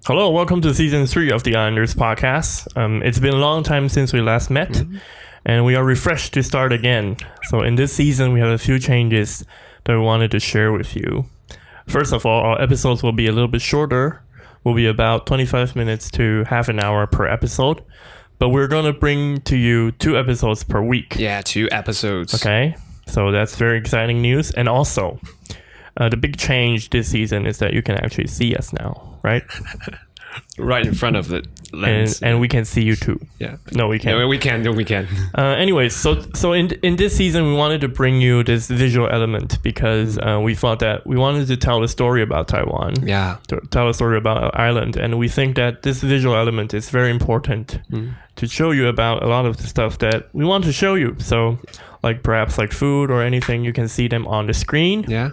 Hello, welcome to season 3 of the Islanders podcast. It's been a long time since we last met, and we are refreshed to start again. So in this season, we have a few changes that we wanted to share with you. First of all, our episodes will be a little bit shorter. Will be about 25 minutes to half an hour per episode. But we're going to bring to you 2 episodes per week. Yeah, 2 episodes. Okay, so that's very exciting news. And also, the big change this season is that you can actually see us now, right? Right in front of the lens. And we can see you too. Yeah. No, we can't. No, we can. Anyways, so in this season, we wanted to bring you this visual element because we thought that we wanted to tell a story about Taiwan. Yeah. To tell a story about our island. And we think that this visual element is very important to show you about a lot of the stuff that we want to show you. So like perhaps like food or anything, you can see them on the screen. Yeah.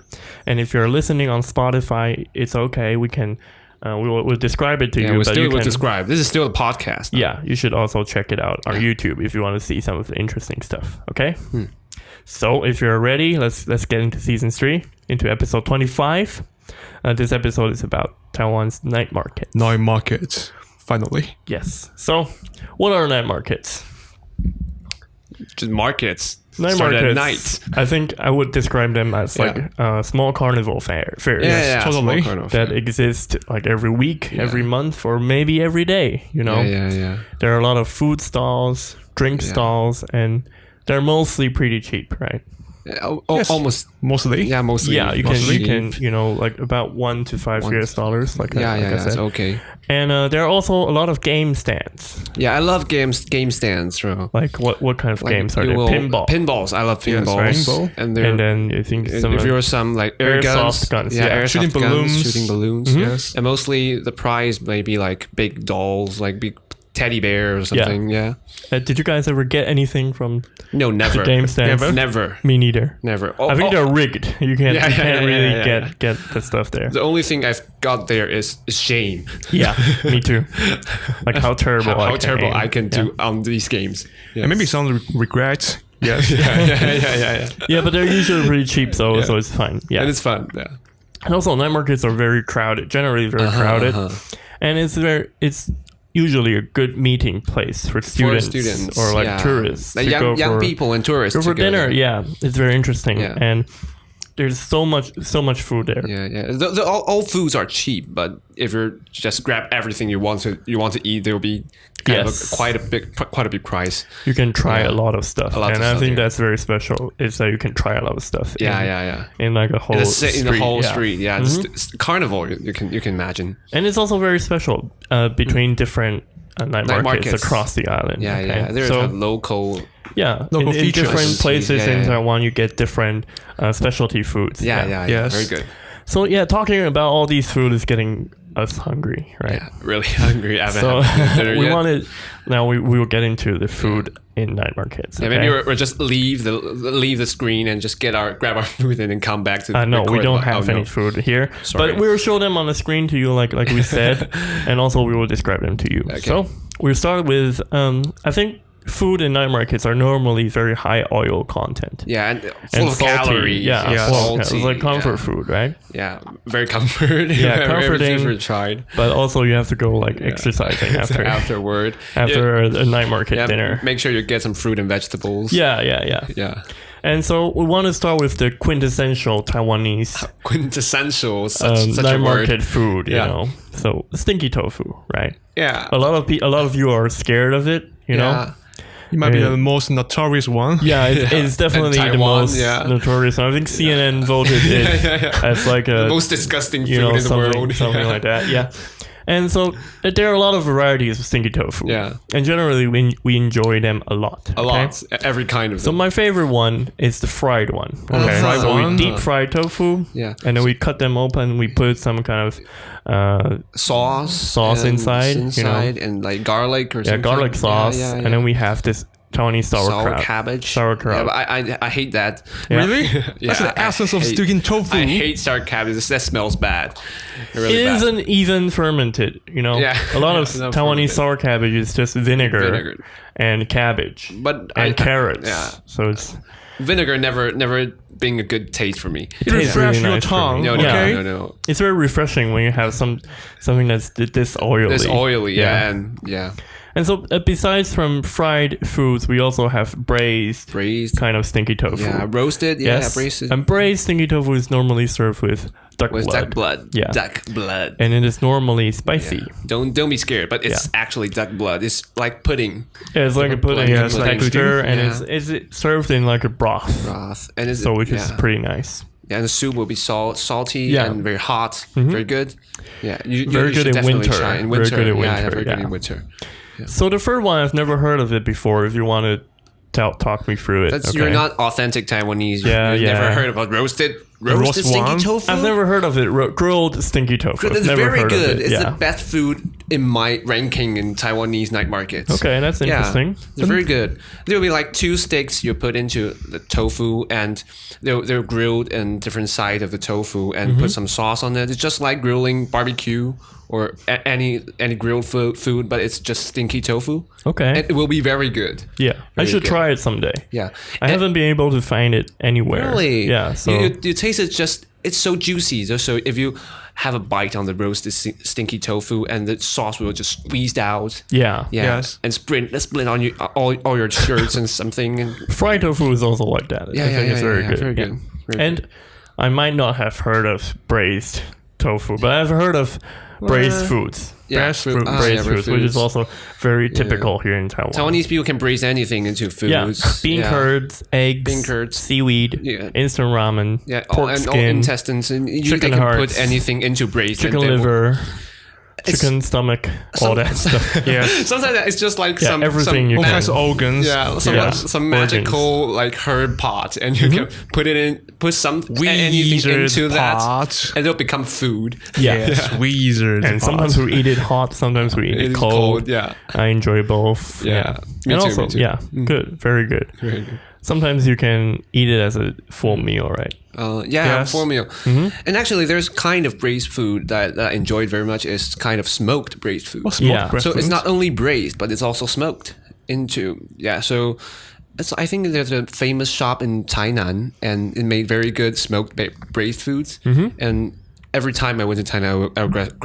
And if you're listening on Spotify, it's okay. We can... we'll describe it to you. We'll still describe. This is still a podcast. Yeah, you should also check it out on YouTube if you want to see some of the interesting stuff. Okay. So if you're ready, let's get into season 3, into episode 25. This episode is about Taiwan's night market. Night market, finally. Yes. So, what are night markets? Just markets. Night Start markets. at night. I think I would describe them as like small carnival fairs. Yeah, totally. That exist like every week, every month, or maybe every day. You know. Yeah. There are a lot of food stalls, drink stalls, and they're mostly pretty cheap, right? Yes. Almost. Mostly. Yeah, mostly. Yeah, you mostly. can, like about $1 to $5 US dollars, like I said. That's okay. And there are also a lot of game stands. Yeah, I love game stands, bro. Like what kind of Like games are there? Pinballs. I love pinballs. right? Pinball. And then I think some if you're some like air airsoft guns. guns, yeah. airsoft Shooting guns, balloons. shooting balloons. Yes. And mostly the prize may be like big dolls, like big teddy bear or something. Yeah. Did you guys ever get anything from No, never. the game stands? Never. Me neither. Never. I think they're rigged. You can't really yeah. get the stuff there. The only thing I've got there is shame. Yeah, me too. Like how terrible How terrible aim. I can do on these games. Yes. And maybe some regrets. Yes. yeah. Yeah, but they're usually pretty cheap, so it's fine. Yeah, And it's fun. Yeah. and also night markets are very crowded, generally very crowded, and it's usually a good meeting place for students, or like tourists. Like to young people and tourists. go for dinner. Yeah, it's very interesting, Yeah. and there's so much food there. Yeah. All foods are cheap, but if you just grab everything you want to eat, there will be kind of quite a big price. You can try a lot of stuff, and I think yeah. that's very special. Is that you can try a lot of stuff. Yeah. In like a whole In the whole street. Yeah. Mm-hmm. It's carnival. You can imagine. And it's also very special between different night markets across the island. Yeah. okay? Yeah. There's so, a local. Yeah, Local in features. different places Yeah. in Taiwan, you get different specialty foods. Yeah. Yes. Very good. So talking about all these food is getting us hungry, right? Yeah. Really hungry. I haven't So had dinner we yet. wanted. Now we will get into the food in night markets. Yeah, okay? maybe we'll just leave the screen and just grab our food and then come back to. No, we record. don't have any food here. Sorry. But we will show them on the screen to you, like we said, and also we will describe them to you. Okay. So we'll start with I think food in night markets are normally very high oil content. Yeah, and full of salty. calories. Yeah, salty. it's like comfort food, right? Yeah, very comforting. Yeah, comforting. Ever tried But also you have to go like exercising afterward. after a night market dinner. Make sure you get some fruit and vegetables. Yeah. And so we want to start with the quintessential Taiwanese Quintessential, such night a market word. food, you Yeah. know. So stinky tofu, right? Yeah, A lot of you are scared of it, you know. It might be the most notorious one. Yeah, it's definitely the Taiwan, most notorious one. I think CNN voted it as like the a most disgusting food you know in the something, world. something like that. Yeah. And so there are a lot of varieties of stinky tofu. Yeah. And generally we enjoy them a lot. A lot, every kind of So them. my favorite one is the fried one. Okay. the fried So one. we deep fry tofu. Yeah. And then we cut them open. We put some kind of Sauce and inside, you know. and like garlic or something. garlic sauce. Yeah. And then we have this Taiwanese sauerkraut. Sauerkraut. Yeah, but I hate that. Yeah. Really? Yeah, That's the I essence of hate- stinky tofu. I hate sour cabbage. That smells bad. Really It bad. isn't even fermented, you know. Yeah. A lot of It's not Taiwanese fermented. sour cabbage is just vinegar Vinegar. and cabbage But and carrots. Yeah. So it's vinegar never being a good taste for me. It refresh really your nice for me. tongue. No, Okay. no. It's very refreshing when you have something that's this oily. It's oily, Yeah. and And so besides from fried foods, we also have braised braised, kind of stinky tofu. roasted, Yes. braised And braised stinky tofu is normally served with duck with blood. duck blood. Yeah. Duck blood. And it is normally spicy. Yeah. Don't be scared, but it's actually duck blood. It's like pudding Yeah, it's like a pudding Yeah, with it's like texture, and yeah. it's served in like a broth. broth, and it's So which is pretty nice. Yeah, and the soup will be salty Yeah. and very hot, very good. Yeah, you Very you good should in definitely winter. try. In Very winter, good in yeah, winter, very good yeah. in winter. So the third one, I've never heard of it before. If you want to talk me through it. That's okay. You're not authentic Taiwanese. Yeah, You've yeah. never heard about roasted roast stinky one? tofu. I've never heard of it. Grilled stinky tofu. I've It's never very heard good. Of it. It's yeah. the best food in my ranking in Taiwanese night markets. Okay, that's interesting. Yeah, it's very good. There will be like 2 sticks you put into the tofu, and they're grilled in different side of the tofu, and Mm-hmm. put some sauce on it. It's just like grilling barbecue or any grilled food, but it's just stinky tofu. Okay. And it will be very good. Yeah, I should good. try it someday. Yeah, I haven't been able to find it anywhere. Really? Yeah. So you taste it, just it's so juicy. So if you have a bite on the roasted stinky tofu, and the sauce will just squeeze out. yeah. Yeah, Yes. and split on you all your shirts and something. And Fried tofu is also like that. I think it's very good. Very Yeah. good. Very And I might not have heard of braised tofu, but I've heard of braised foods. Braised fruit- foods. Braised yeah, foods, which is also very typical here in Taiwan. Taiwanese people can braise anything into foods. Yeah, bean curds, eggs, Bean curds. seaweed, Yeah. instant ramen, Yeah, pork and all skin, intestines, and you chicken they can hearts, put anything into braised. chicken and they will- liver, It's- chicken stomach, all that stuff. Yeah. Sometimes it's just like Yeah, some everything some, you All can. kinds of organs. Yeah, Yeah. some magical like herb pot, and you can put it in, put some anything Wizard into that, pot. and it'll become food. Yeah. Yes, wizard And sometimes we eat it hot, sometimes we eat it It's cold. yeah. I enjoy both. Yeah. Me And too, also, me too. yeah, good, very good. Very good. Sometimes you can eat it as a full meal, right? Yes. Full meal. And actually, there's kind of braised food that I enjoyed very much. Is kind of smoked braised food. Or smoked Yeah. breast So it's foods. not only braised, but it's also smoked into So I think there's a famous shop in Tainan, and it made very good smoked braised foods. And every time I went to Tainan, I would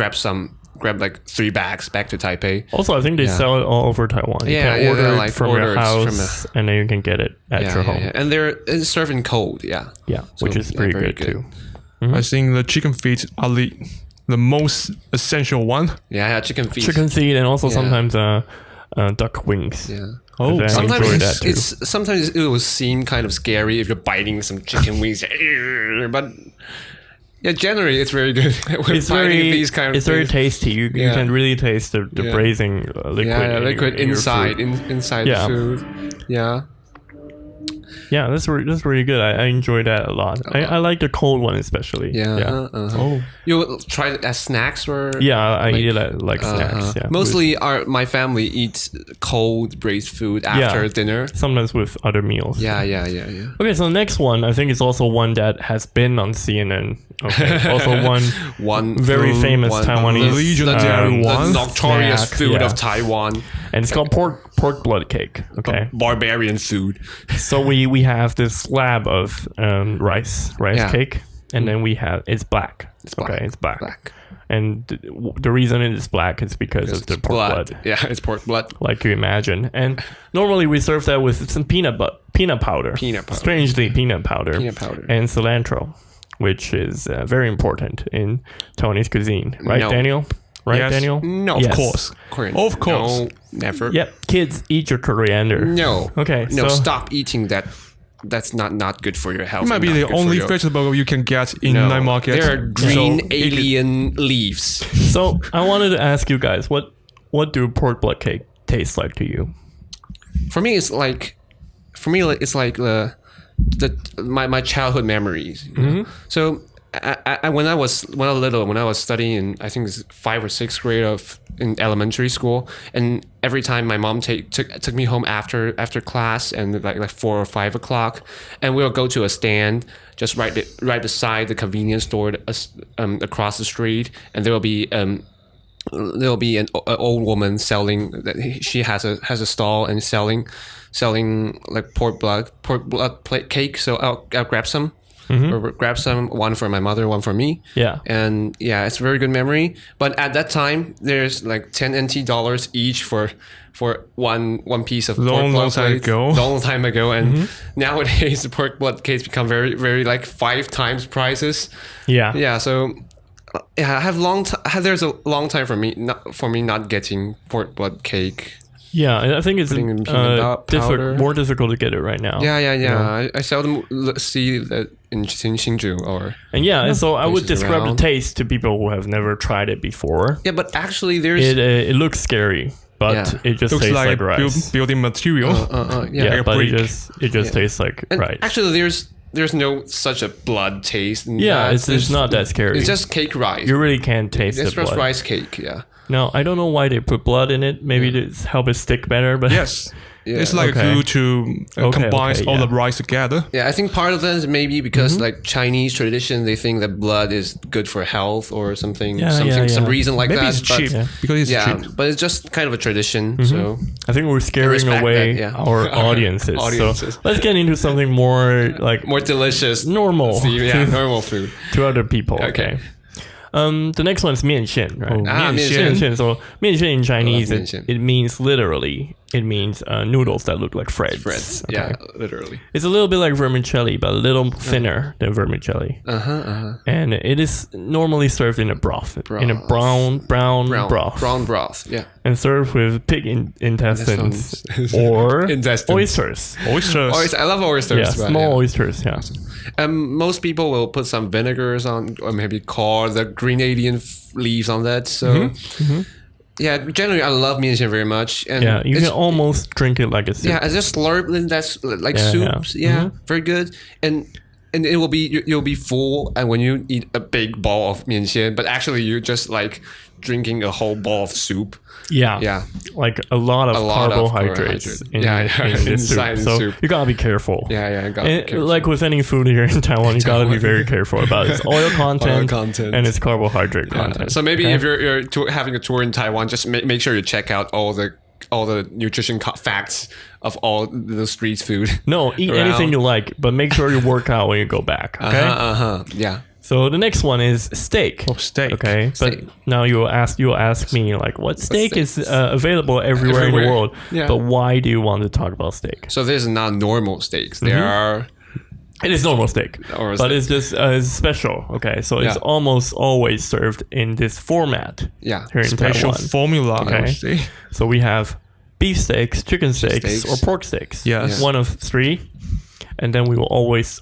grab like 3 bags back to Taipei. Also, I think they sell it all over Taiwan. You Yeah, can yeah, order they're it like from your orders house, and then you can get it at your home. Yeah, And it's served in cold. Yeah, which is pretty very good, too. I think the chicken feet are the most essential one. Yeah, chicken feet. Chicken feet and also sometimes duck wings. Yeah. Oh, I Sometimes enjoy that too. sometimes it will seem kind of scary if you're biting some chicken wings, but yeah, generally it's very good. When It's biting very, these kind of it's very things. tasty. You can really taste the Yeah. braising liquid. Yeah, liquid in your inside food. inside Yeah. the food. Yeah. Yeah, that's really good. I enjoy that a lot. I like the cold one especially. Yeah. Yeah. Oh, You try it as snacks or Yeah, I eat it like snacks. Yeah, Mostly my family eats cold braised food after dinner. sometimes with other meals. Yeah. Okay, so the next one, I think, is also one that has been on CNN. Okay, also one very famous Taiwanese legendary the one. notorious snack, food yeah. of Taiwan. and it's called pork blood cake. Okay, Barbarian food. so we have this slab of rice Yeah. cake, and then it's black. black. Okay, it's black. Black. And the reason it is black is because of the It's pork blood. Yeah, it's pork blood. Like you imagine. And normally we serve that with some peanut powder. Peanut powder. Strangely, peanut powder. Peanut powder. And cilantro, which is very important in Taiwanese cuisine. Right, No. Daniel? Right, Yes. Daniel? No, Yes. of course. Korean. Of course. No, never. Yep, kids, eat your coriander. No. Okay, No, so- stop eating that. That's not good for your health. It might be not the good for only your- vegetable you can get in No, night market. there are green So eat it. alien leaves. So I wanted to ask you guys, what do pork blood cake taste like to you? For me, it's like my childhood memories. You know? So when I was little, when I was studying in, I think it's 5th or 6th grade in elementary school, and every time my mom took me home after class and like 4 or 5 o'clock, and we'll go to a stand just right beside the convenience store across the street, and there will be there'll be an old woman selling that she has a stall and selling like pork blood cake. So I'll grab some. Or grab some, one for my mother, one for me. Yeah. And yeah, it's a very good memory. But at that time, there's like 10 NT dollars each for one piece of pork blood plate. Long time ago. And nowadays, the pork blood cakes become very, very like 5 times prices. Yeah. Yeah. So yeah, I have there's a long time for me not getting pork blood cake. Yeah, I think it's more difficult to get it right now. Yeah. You know? I seldom see that in Hsinchu or. And so I would describe the taste to people who have never tried it before. Yeah, but actually, there's it looks scary, but it just tastes like rice. Building material. Yeah, but it just tastes like rice. Actually, there's no such a blood taste. It's not that scary. It's just cake rice. You really can't taste the blood. It's just rice cake. Yeah. No, I don't know why they put blood in it. Maybe to help it stick better. But yes, it's like glue to combine all the rice together. Yeah, I think part of that is maybe because like Chinese tradition, they think that blood is good for health or something. Some reason like maybe that. It's cheap because it's cheap. But it's just kind of a tradition. So I think we're scaring away our audiences. So let's get into something more like more delicious, normal. Normal food to other people. Okay. The next one is 面线, right? 面线. So 面线 in Chinese, it means literally, noodles that look like threads. Okay. Yeah, literally. It's a little bit like vermicelli, but a little thinner than vermicelli. And it is normally served in a broth. In a brown broth. Brown broth, yeah. And served with pig intestines or oysters. Oysters. I love oysters. Yeah, small oysters, yeah. Most people will put some vinegars on, or maybe the Grenadian leaves on that. So, yeah, generally I love 面线 very much. And yeah, you can almost drink it like a soup. Yeah, I just slurp and that's like soups. Yeah, very good. And it will be you'll be full, and when you eat a big ball of 面线, but actually you're just like drinking a whole bowl of soup. Yeah. Like a lot of carbohydrates in this soup. So you gotta be careful. Yeah, gotta be careful. Like with any food here in Taiwan, you gotta be very careful about its oil content and its carbohydrate content. So maybe if you're having a tour in Taiwan, just make sure you check out all the nutrition facts of all the street food. No, eat anything you like, but make sure you work out when you go back. Okay. Yeah. So the next one is steak. Oh, steak. Okay, but now you'll ask me like, what steak is available everywhere in the world? Yeah. But why do you want to talk about steak? So this is not normal steaks. There are. It is normal steak, but it's just special. Okay, so it's almost always served in this format. Yeah, here in special Taiwan. Formula. Okay, so we have beef steaks, chicken steaks, or pork steaks. Yes, one of 3. And then we will always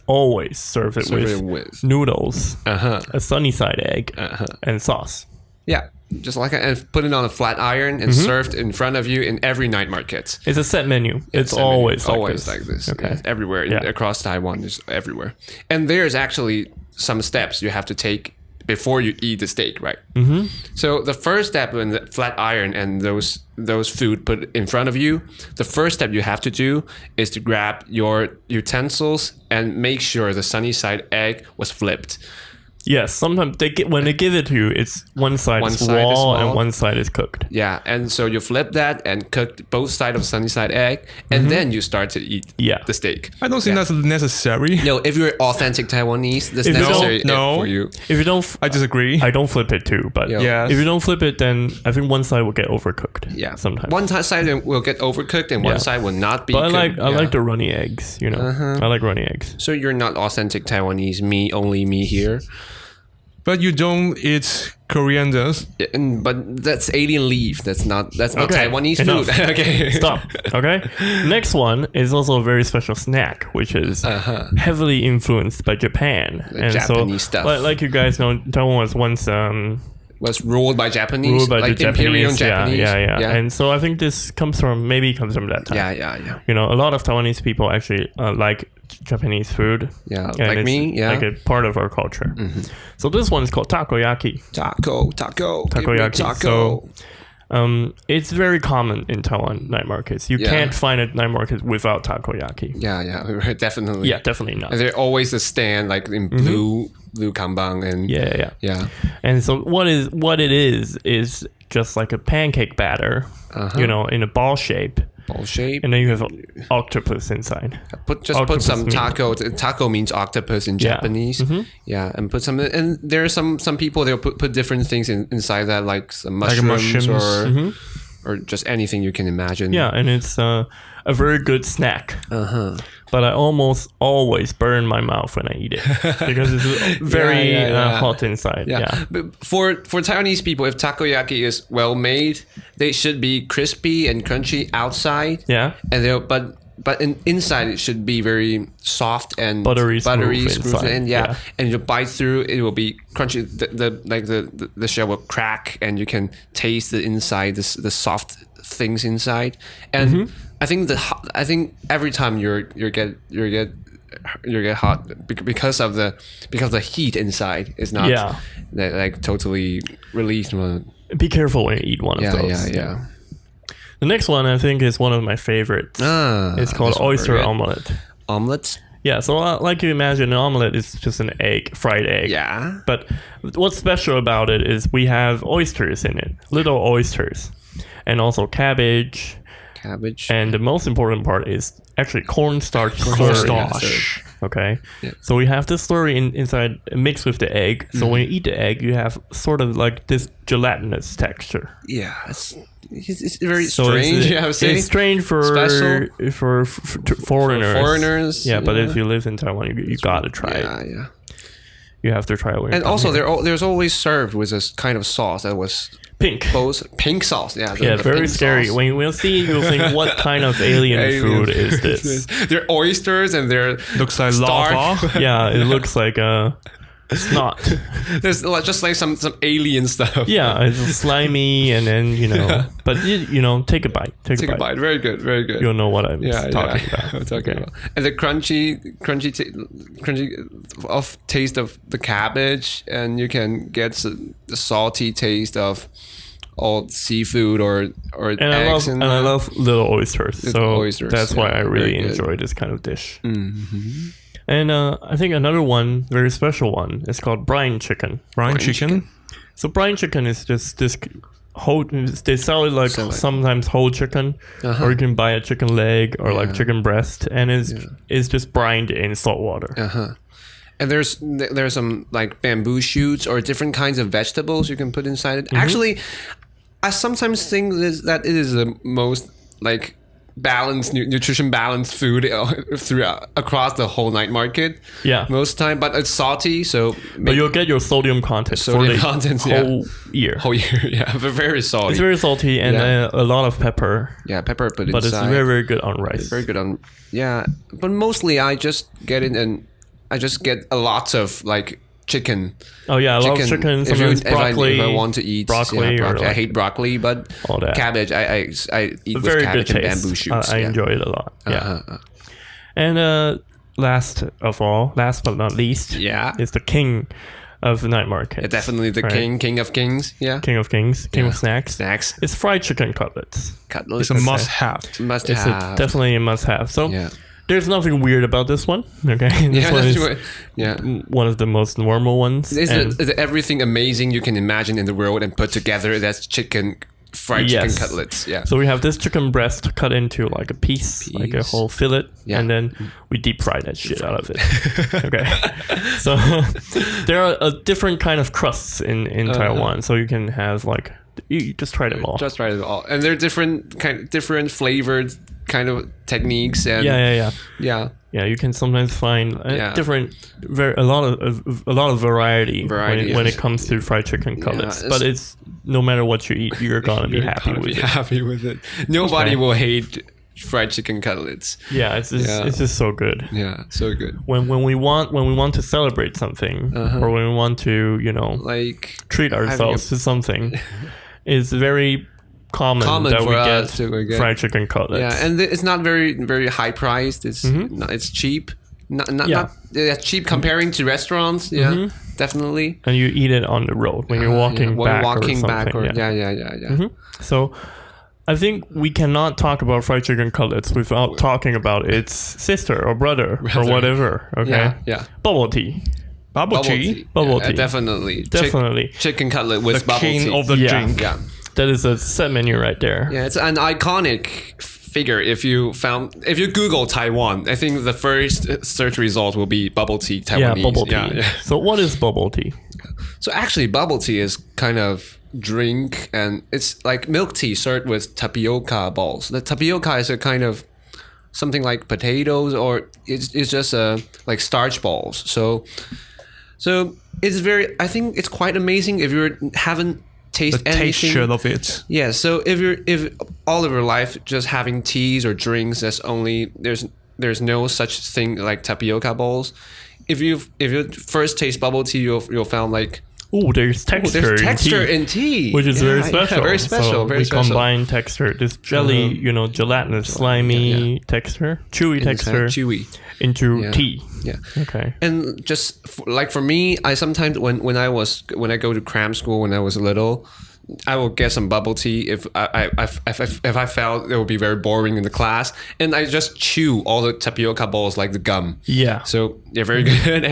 serve it with noodles, a Sunnyside egg, and sauce. Yeah, just like and put it on a flat iron and served in front of you in every night market. It's a set menu. It's always like this. Okay, it's everywhere across Taiwan. Is everywhere, and there's actually some steps you have to take before you eat the steak, right? So the first step when the flat iron and those food put in front of you, the first step you have to do is to grab your utensils and make sure the Sunnyside egg was flipped. Yes, sometimes when they give it to you, it's one side is raw and one side is cooked. Yeah, and so you flip that and cook both sides of Sunnyside egg, and then you start to eat the steak. I don't think that's necessary. No, if you're authentic Taiwanese, that's necessary for you. If you don't, I disagree. I don't flip it too, but if you don't flip it, then I think one side will get overcooked. Yeah, sometimes one side will get overcooked and one side will not be. But I like the runny eggs. You know, I like runny eggs. So you're not authentic Taiwanese. Only me here. But you don't eat corianders. But that's alien leaf. That's not Taiwanese food. Okay. Stop. Okay. Next one is also a very special snack, which is heavily influenced by Japan. And Japanese stuff. Like you guys know, Taiwan was once was ruled by Japanese, like the Imperial Japanese. Yeah. And so I think this comes from that time. Yeah. You know, a lot of Taiwanese people actually like Japanese food. Yeah, like me. Yeah, like a part of our culture. So this one is called takoyaki. Takoyaki. So it's very common in Taiwan night markets. You can't find a night market without takoyaki. Yeah, definitely. Yeah, definitely not. And there's always a stand like in blue kanbang and yeah. And so what it is just like a pancake batter, in a ball shape. Ball shape. And then you have octopus inside. Put Octopus some meat. taco. Taco means octopus in Japanese. Yeah, and put some. And there are some people they'll put different things inside that, like some mushrooms, or just anything you can imagine. Yeah, and it's a very good snack. But I almost always burn my mouth when I eat it because it's very hot inside. Yeah. But for Taiwanese people, if takoyaki is well made, they should be crispy and crunchy outside. Yeah. And but inside it should be very soft and Buttery smooth inside. and and you bite through it will be crunchy. The shell will crack and you can taste the inside, the soft things inside. And I think every time you get hot because of the heat inside is not like totally released from it. Be careful when you eat one of those. Yeah. The next one I think is one of my favorites. It's called oyster omelet. Omelets? Yeah, so like you imagine, an omelet is just an egg, fried egg. Yeah. But what's special about it is we have oysters in it, little oysters, and also cabbage. And the most important part is actually cornstarch slurry. Okay. Yeah. So we have this slurry inside mixed with the egg. So when you eat the egg, you have sort of like this gelatinous texture. Yeah. It's very strange, I would say. It's strange for foreigners. Foreigners. Yeah, but if you live in Taiwan, you gotta try it. Yeah. You have to try it. And also, there's always served with this kind of sauce that was pink. Pink sauce. Yeah. Very scary. Sauce. When you will see, you'll think, what kind of alien food is this? They're oysters and they're looks like lava. Yeah, it looks like it's not. There's just like some alien stuff. Yeah, it's slimy and then but take a bite. Take a bite. Very good. Very good. You'll know what I'm talking about. I'm talking about. And the crunchy of taste of the cabbage, and you can get the salty taste of all seafood or eggs. I love little oysters. That's why I really enjoy this kind of dish. And I think another one, very special one, is called brine chicken. Brine chicken? So brine chicken is just this whole, they sell it like sometimes whole chicken, or you can buy a chicken leg or like chicken breast, and it's just brined in salt water. And there's some like bamboo shoots or different kinds of vegetables you can put inside it. Actually, I sometimes think that it is the most like balanced, nutrition balanced food across the whole night market. Yeah, most time, but it's salty, so but you'll get your sodium content for the whole year. Yeah, but very salty. It's very salty and a lot of pepper. Yeah, pepper put but inside. But it's very, very good on rice. It's very good on but mostly I just get it and I just get a lot of like chicken. Oh yeah, I love chicken. Sometimes broccoli. If I want to eat broccoli. Or like I hate broccoli, but cabbage I eat with cabbage and bamboo shoots. I enjoy it a lot. Yeah. And last but not least, is the king of the night market. Definitely the king of kings. Yeah. King of kings. King of snacks. Snacks. It's fried chicken cutlets. It's a must-have. It's definitely a must-have. So. There's nothing weird about this one, okay? This one is one of the most normal ones. It's everything amazing you can imagine in the world and put together. That's fried chicken cutlets. Yeah. So we have this chicken breast cut into like a piece. Like a whole fillet, and then we deep fry that shit out of it. Okay. So there are different kind of crusts in Taiwan, so you can have like you just try them all. Just try them all, and they're different flavored kind of techniques and yeah. You can sometimes find different, a lot of variety when it comes to fried chicken cutlets. But it's no matter what you eat, you're gonna be happy with it. Nobody will hate fried chicken cutlets. Yeah, it's just so good. Yeah, so good. When we want to celebrate something, or when we want to like treat ourselves to something, it's very common that we get fried chicken cutlets. Yeah, and it's not very very high priced. It's it's cheap. Not cheap comparing to restaurants. Yeah, definitely. And you eat it on the road when you're walking back or something. Yeah. So I think we cannot talk about fried chicken cutlets without talking about its sister or brother or whatever. Okay. Yeah. Bubble tea. Bubble tea. Definitely. Definitely. Chicken cutlet with bubble tea. King of the drink. Yeah. That is a set menu right there. Yeah, it's an iconic figure. If you Google Taiwan, I think the first search result will be bubble tea Taiwanese. Yeah, bubble tea. So what is bubble tea? So actually, bubble tea is kind of drink, and it's like milk tea served with tapioca balls. The tapioca is a kind of something like potatoes, or it's just like starch balls. So it's very. I think it's quite amazing if you haven't tasted anything. Texture of it. Yeah. So if all of your life just having teas or drinks, there's no such thing like tapioca balls. If you first taste bubble tea, you'll find like. Oh, there's texture in tea, which is very special. Yeah, very special. So very we special. combine texture, this jelly, gelatinous, slimy texture, chewy texture, into tea. Yeah. Okay. And just like for me, I sometimes when I go to cram school when I was little, I will get some bubble tea if I felt it would be very boring in the class, and I just chew all the tapioca balls like the gum. Yeah. So they're very good.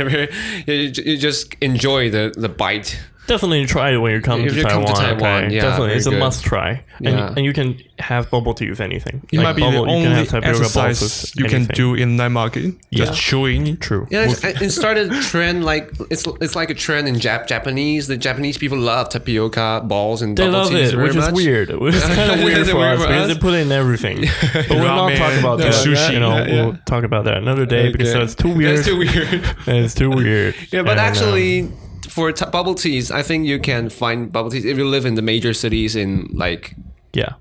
You just enjoy the bite. Definitely try it when you come to Taiwan. Okay? Yeah, definitely, it's a good. must try. And you can have bubble tea with anything. It might be the only exercise you can do in night market. Just chewing. True. Yeah, it started a trend like it's like a trend in Japanese. The Japanese people love tapioca balls and bubble they love teas it, which very is much. weird. It's kind of weird for us because they put it in everything. But we'll not talk about that. Sushi. We'll talk about that another day because that's too weird. That's too weird. It's too weird. Yeah, but actually, for bubble teas, I think you can find bubble teas if you live in the major cities in like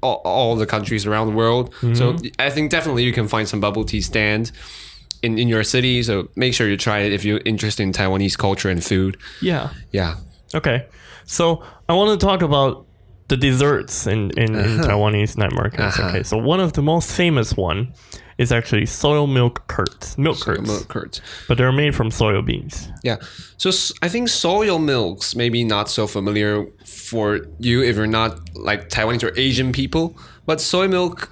all the countries around the world. So I think definitely you can find some bubble tea stand in your city. So make sure you try it if you're interested in Taiwanese culture and food. Yeah. Yeah. Okay. So I want to talk about the desserts in Taiwanese night markets. Okay. So one of the most famous one is actually soy milk curds. Milk curds. But they're made from soy beans. Yeah. So I think soy milks maybe not so familiar for you if you're not like Taiwanese or Asian people. But soy milk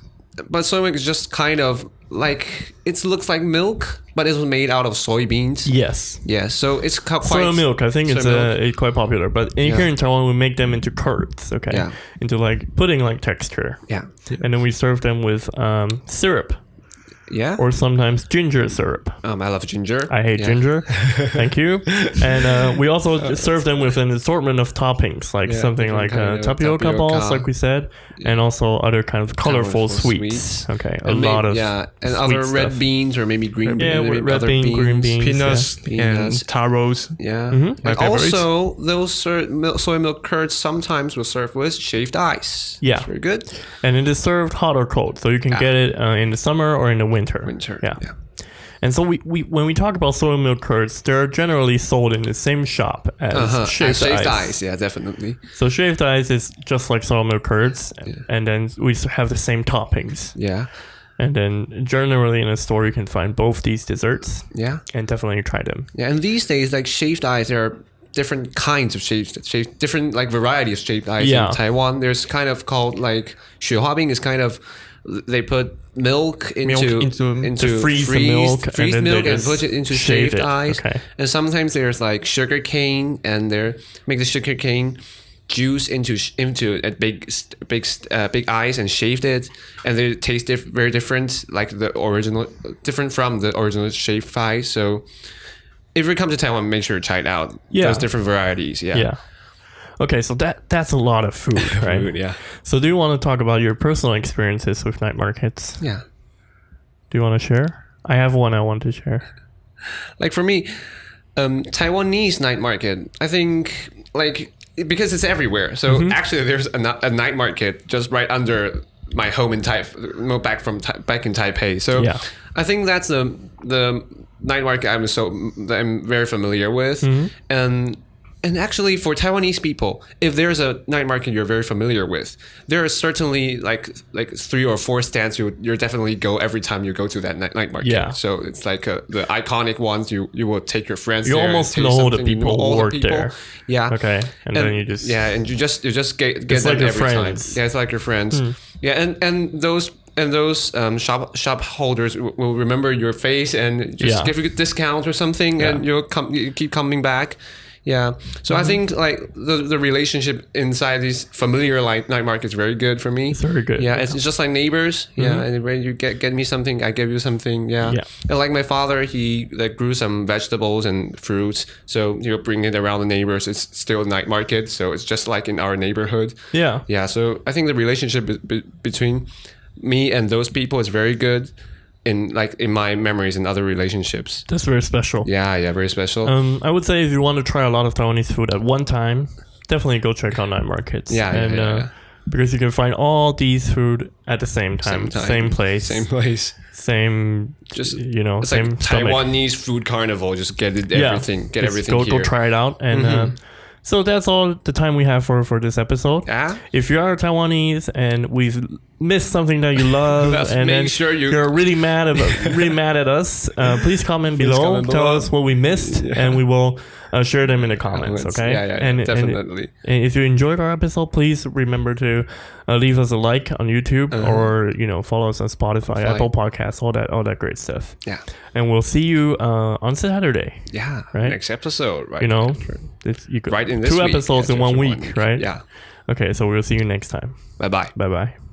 is just kind of like it looks like milk, but it's made out of soybeans. Yes. Yeah. So it's quite soy milk. I think it's quite popular. But here in Taiwan, we make them into curds. Okay. Yeah. Into like pudding-like texture. Yeah. And then we serve them with syrup. Yeah. Or sometimes ginger syrup. I love ginger. I hate ginger. Thank you. And we also serve them with an assortment of toppings, like something like tapioca balls, like we said, and also other kind of colorful sweets. Okay, and lot of and other red beans or maybe green beans. Yeah, red beans, green beans, peanuts, and taros. Yeah. My and favorites. also, those soy milk curds sometimes will serve with shaved ice. Yeah. It's very good. And it is served hot or cold, so you can get it in the summer or in the winter. Yeah. And so we when we talk about soy milk curds, they're generally sold in the same shop as shaved ice. Yeah, definitely. So shaved ice is just like soy milk curds, and then we have the same toppings. Yeah. And then generally in a store you can find both these desserts. Yeah. And definitely try them. Yeah, and these days like shaved ice, there are different kinds of different like variety of shaved ice in Taiwan. There's kind of called like 雪花冰 is kind of they put milk into freeze milk and put it into shaved ice. Okay. And sometimes there's like sugar cane, and they make the sugar cane juice into a big ice and shaved it, and they taste very different, like different from the original shaved ice. So if you come to Taiwan, make sure to try it out. Yeah. There's different varieties. Yeah. Okay, so that's a lot of food, right? Food, yeah. So do you want to talk about your personal experiences with night markets? Yeah. Do you want to share? I have one I want to share. Like for me, Taiwanese night market, I think like because it's everywhere. So actually there's a night market just right under my home in back in Taipei. So I think that's the night market I'm very familiar with. And actually, for Taiwanese people, if there's a night market you're very familiar with, there are certainly like 3 or 4 stands you're definitely go every time you go to that night market. Yeah. So it's like the iconic ones. You will take your friends. You there almost know the people who work there. Yeah. Okay. And then you just and you just get it's them like your every friends. time. Yeah, it's like your friends. Yeah, and those. and those shop holders will remember your face and just give you a discount or something, and you keep coming back. Yeah, so I think like the relationship inside these familiar like night markets is very good for me. It's very good. Yeah, it's just like neighbors. Yeah, and when you get me something, I give you something. Yeah, and like my father, he like grew some vegetables and fruits, so he'll bring it around the neighbors. It's still a night market, so it's just like in our neighborhood. Yeah, yeah. So I think the relationship between me and those people is very good. In my memories and other relationships. That's very special. Yeah, very special. I would say if you want to try a lot of Taiwanese food at one time, definitely go check out night markets. Yeah. Because you can find all these food at the same time. Same place. Same, just it's same like stomach. Taiwanese food carnival. Just get everything. Get everything here. Go try it out. And so that's all the time we have for this episode. Yeah. If you are Taiwanese and we've missed something that you love, and then you're really mad at us, please comment below. Tell us what we missed, and we will share them in the comments. Okay. Yeah, and definitely. And if you enjoyed our episode, please remember to leave us a like on YouTube or follow us on Spotify, Apple Podcasts, all that great stuff. Yeah. And we'll see you on Saturday. Yeah. Right. Next episode. Right. You could, right in this 2 week. episodes in 1 week, right? Yeah. Okay, so we'll see you next time. Bye-bye. Bye-bye.